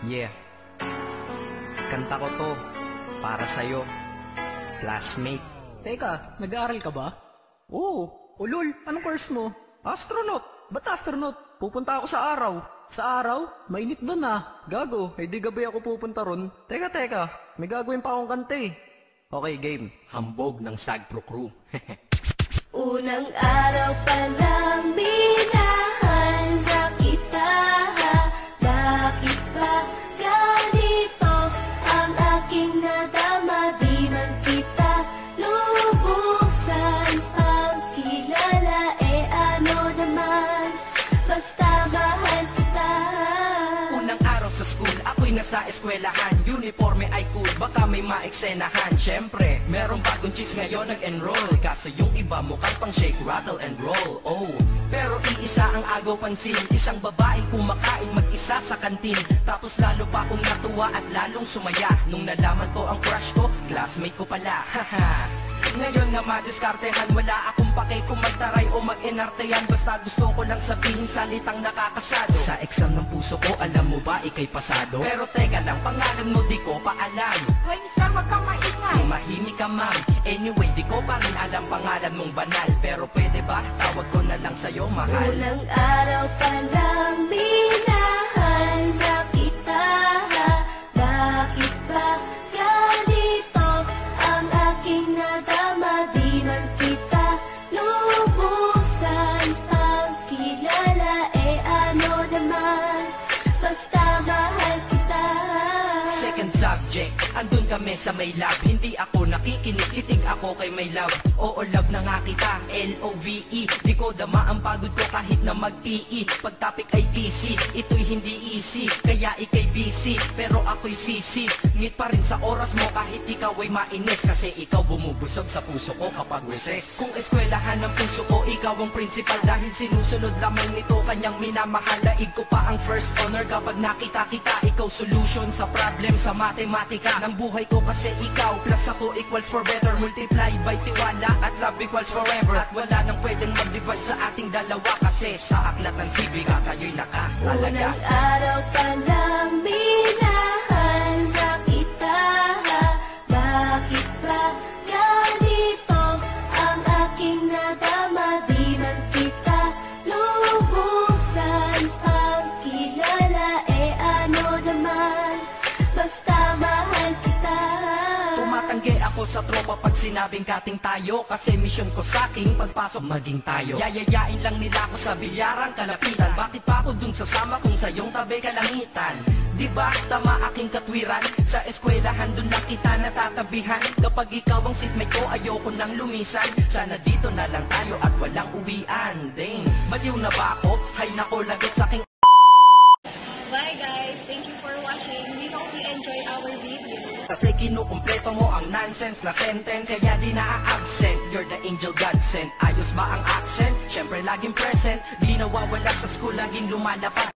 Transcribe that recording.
Yeah, kanta ko to para sa'yo, classmate. Teka, nag-aaral ka ba? Oo. Ulol, anong course mo? Astronaut. Ba't astronaut? Pupunta ako sa araw. Sa araw? Mainit doon ah. Gago, di gabi ako pupunta ron. Teka, may gagawin pa akong kante. Okay, game. Hambog ng Sagpro Crew. Unang araw pa lang binahanda kita. Bakit ba ganito ang aking nadama? Di man kita lubusan ang kilala. Ano naman, basta mahal kita. Unang araw sa school, ako'y nasa eskwelahan. Uniforme ay cool, baka may maeksenahan. Syempre, merong bagong chicks ngayon nag-enroll. Kaso yung iba mukhang pang shake, rattle and roll. Oh, pero iisa ang agaw pansin. Isang babaeng kumakain mag-isa sa kantin. Tapos lalo pa akong natuwa at lalong sumaya nung nalaman ko ang crush ko, classmate ko pala. Haha. Ngayon nga madiskartehan, wala akong pake kung magtaray o mag-enartehan. Basta gusto ko lang sabihin salitang nakakasado. Sa exam ng puso ko, alam mo ba ikay pasado? Pero teka lang, pangalan mo di ko pa alam. Hoy, mister, wag kang maingay. Tumahimik ka ma'am. Anyway, di ko pa rin alam pangalan mong banal. Pero pwede ba, tawag ko na lang sa'yo mahal. Unang araw pa lang binahanda kita. Bakit ba ganito ang aking nadama? Di man kita lubusan ang kilala. Ano naman, basta mahal kita. Second subject, andun kami sa may lab. Hindi ako nakikinig, titig ako kay may love. Oo, love na nga kita, L-O-V-E. Di ko dama ang pagod ko kahit na mag-PE. Pag topic ay PC, ito'y hindi easy. Kaya ikay busy, pero ako'y sisi. Ngit pa rin sa oras mo kahit ikaw ay mainis. Kasi ikaw bumubusog sa puso ko kapag recess. Kung eskwelahan ng puso ko, ikaw ang principal. Dahil sinusunod lamang nito kanyang minamahal. Laig ko pa ang first honor kapag nakita kita. Ikaw solution sa problem sa matematika ng buhay ko. Kasi ikaw plus ako equals for better. Multiply by tiwala at love equals forever. At wala nang pwedeng mag-divide sa ating dalawa. Kasi sa aklat ng sibiga tayo'y nakahalaga. Unang araw pa lang binahanda kita. Bakit ba ganito ang aking nadama? Di man kita lubusan ang kilala. Ano naman, basta mahal kita. Tumatanggi ako sa tropa pag sinabing kating tayo. Kasi mission ko sa aking pagpasok maging tayo. Yayayain lang nila ako sa bilyarang kalapitan. Bakit pa ako dun sasama kung sa iyong tabi kalangitan? Diba tama aking katwiran? Sa eskwelahan dun lang kita natatabihan. Kapag ikaw ang seatmate ko ayoko nang lumisan. Sana dito na lang tayo at walang uwian. Dang, baliw na ba ako? Hay nako, lagot sa aking. Bye guys! Thank you for watching. We hope you enjoyed our video. Kasi kinukumpleto mo ang nonsense na sentence. Kaya di na-absent, you're the angel God sent. Ayos ba ang accent? Syempre laging present. Di nawawala sa school, laging lumalapad.